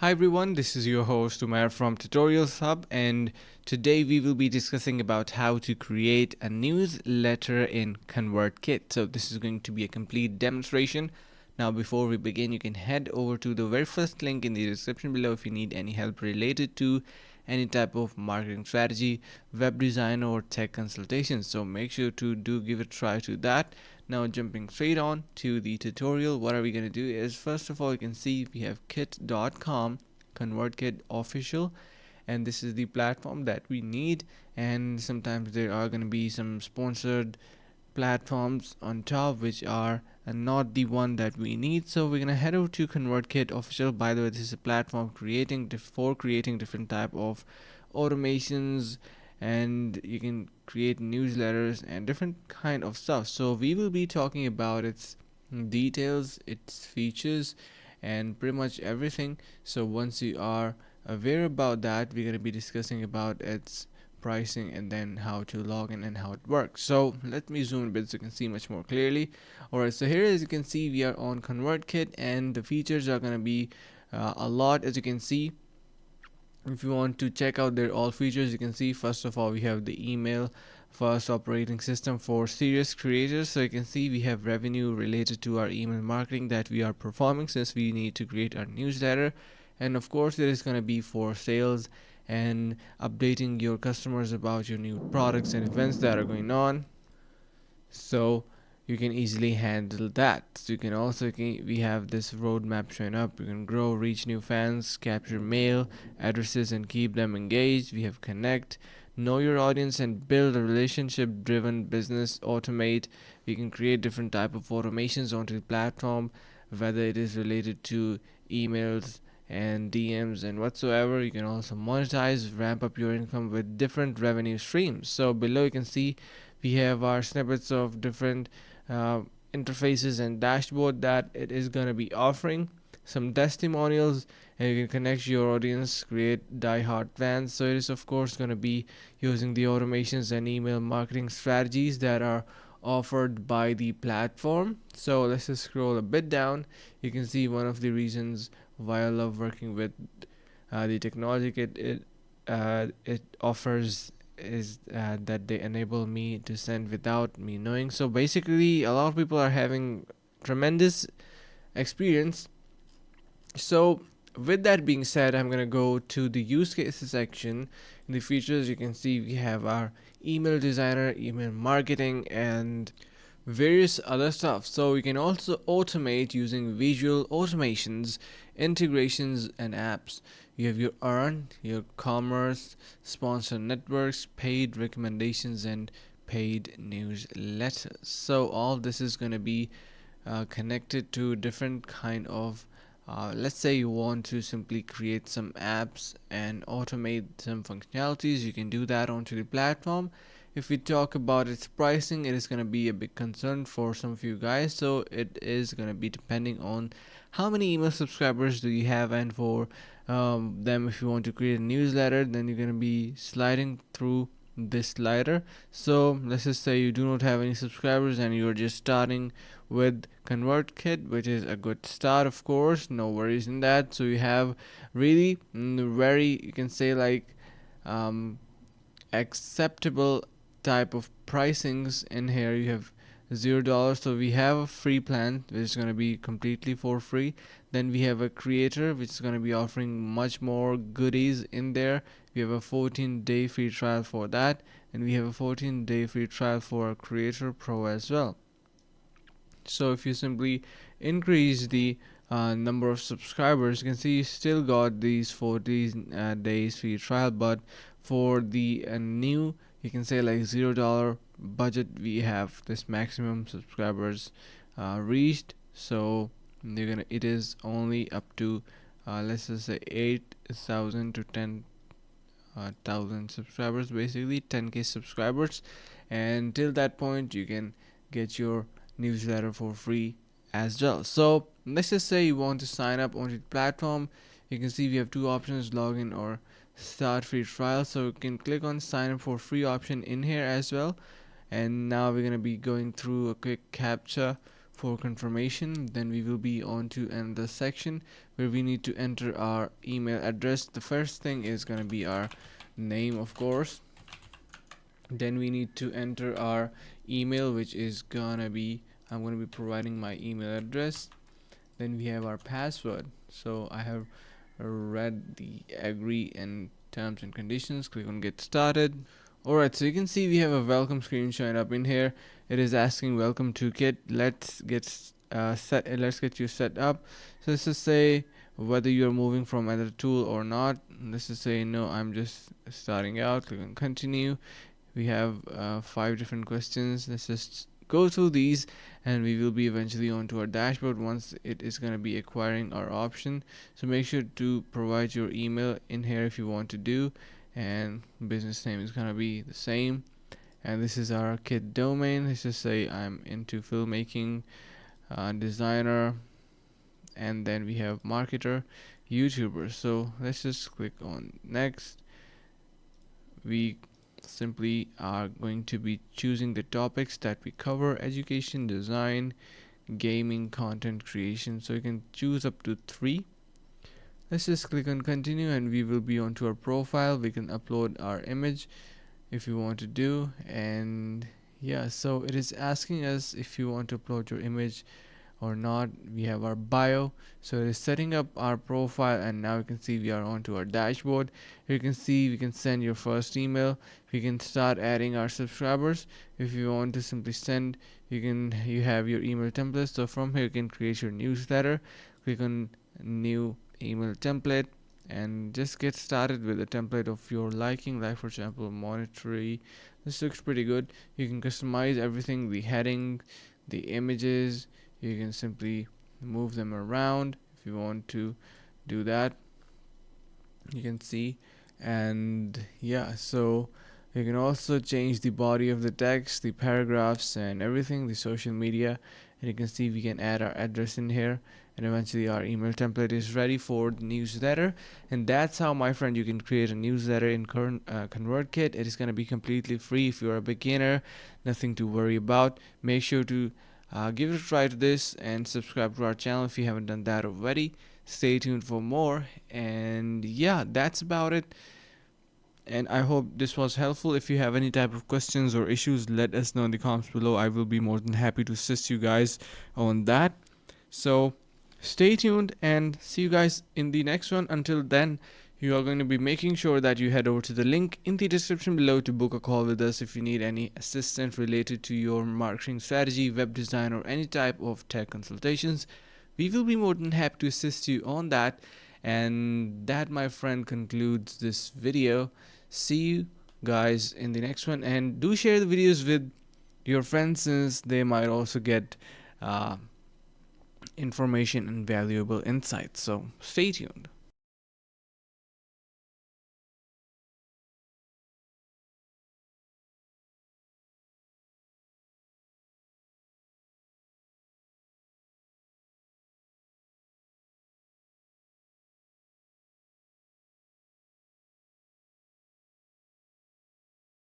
Hi everyone, this is your host Umair from Tutorials Hub, and today we will be discussing about how to create a newsletter in ConvertKit. So this is going to be a complete demonstration. Now before we begin, you can head over to the very first link in the description below if you need any help related to any type of marketing strategy, web design or tech consultation. So make sure to do give a try to that. Now jumping straight on to the tutorial, what are we going to do is first of all you can see we have kit.com ConvertKit official, and this is the platform that we need. And sometimes there are going to be some sponsored platforms on top which are not the one that we need, so we're gonna head over to ConvertKit official. By the way, this is a platform for creating different type of automations, and you can create newsletters and different kind of stuff. So we will be talking about its details, its features, and pretty much everything. So once you are aware about that, we're going to be discussing about its pricing and then how to log in and how it works. So let me zoom a bit so you can see much more clearly. Alright, so here as you can see we are on ConvertKit, and the features are going to be a lot. As you can see, if you want to check out their all features, you can see first of all we have the email first operating system for serious creators. So you can see we have revenue related to our email marketing that we are performing since we need to create our newsletter, and of course there is going to be for sales and updating your customers about your new products and events that are going on. So you can easily handle that. So you can also we have this roadmap showing up. You can grow, reach new fans, capture mail addresses and keep them engaged. We have connect, know your audience and build a relationship driven business. Automate, we can create different type of automations onto the platform, whether it is related to emails and DMs and whatsoever. You can also monetize, ramp up your income with different revenue streams. So below you can see we have our snippets of different uh, interfaces and dashboard that it is going to be offering, some testimonials, and you can connect your audience, create die-hard fans. So it is of course going to be using the automations and email marketing strategies that are offered by the platform. So let's just scroll a bit down. You can see one of the reasons why I love working with the technology kit it offers is that they enable me to send without me knowing. So basically a lot of people are having tremendous experience. So with that being said, I'm going to go to the use cases section. In the features you can see we have our email designer, email marketing, and various other stuff. So you can also automate using visual automations, integrations, and apps. You have your earn, your commerce, sponsor networks, paid recommendations, and paid newsletters. So all this is going to be connected to different kind of let's say you want to simply create some apps and automate some functionalities, you can do that onto the platform. If we talk about its pricing, it is going to be a big concern for some of you guys, so it is going to be depending on how many email subscribers do you have, and for them, if you want to create a newsletter, then you're going to be sliding through this slider. So let's just say you do not have any subscribers and you're just starting with ConvertKit, which is a good start, of course, no worries in that. So you have really very, you can say, like um, acceptable type of pricings in here. You have $0, so we have a free plan which is going to be completely for free. Then we have a creator which is going to be offering much more goodies in there. We have a 14-day free trial for that, and we have a 14-day free trial for a creator pro as well. So if you simply increase the number of subscribers, you can see you still got these 14 days free trial, but for the new, you can say, like $0 budget, we have this maximum subscribers reached. So they're gonna, it is only up to let's just say 8,000 to 10,000 subscribers, basically 10k subscribers, and till that point you can get your newsletter for free as well. So let's just say you want to sign up onto the platform. You can see we have two options, login or start free trial. So you can click on sign up for free option in here as well. And now we're going to be going through a quick captcha for confirmation. Then we will be on to another section where we need to enter our email address. The first thing is going to be our name, of course. Then we need to enter our email, which is gonna be, I'm gonna be providing my email address. Then we have our password. So I have read the agree and terms and conditions. Click on get started. Alright, so you can see we have a welcome screen showing up in here. It is asking welcome to Kit. Let's get let's get you set up. So let's just say whether you're moving from another tool or not. Let's just say no, I'm just starting out. Click on continue. We have 5 different questions. Let's just go through these and we will be eventually onto our dashboard once it is going to be acquiring our option. So make sure to provide your email in here if you want to do, and business name is going to be the same. And this is our kit domain. Let's just say I'm into filmmaking, designer, and then we have marketer, YouTuber. So let's just click on next. We simply are going to be choosing the topics that we cover: education, design, gaming, content creation. So you can choose up to 3. Let's just click on continue and we will be onto our profile. We can upload our image if you want to do, and yeah, so it is asking us if you want to upload your image or not. We have our bio, so it is setting up our profile, and now you can see we are onto our dashboard. You can see we can send your first email. We can start adding our subscribers. If you want to simply send, you have your email template. So from here you can create your newsletter. Click on new email template and just get started with a template of your liking, like for example monetary. This looks pretty good. You can customize everything: the heading, the images. You can simply move them around if you want to do that. You can see, and yeah, so you can also change the body of the text, the paragraphs, and everything, the social media. And you can see we can add our address in here, and eventually our email template is ready for the newsletter. And that's how, my friend, you can create a newsletter in ConvertKit. It is going to be completely free. If you're a beginner, nothing to worry about. Make sure to give it a try to this and subscribe to our channel if you haven't done that already. Stay tuned for more, and yeah, that's about it. And I hope this was helpful. If you have any type of questions or issues, let us know in the comments below. I will be more than happy to assist you guys on that. So stay tuned and see you guys in the next one. Until then, you are going to be making sure that you head over to the link in the description below to book a call with us if you need any assistance related to your marketing strategy, web design, or any type of tech consultations. We will be more than happy to assist you on that. And that, my friend, concludes this video. See you guys in the next one, and do share the videos with your friends, since they might also get information and valuable insights. So stay tuned.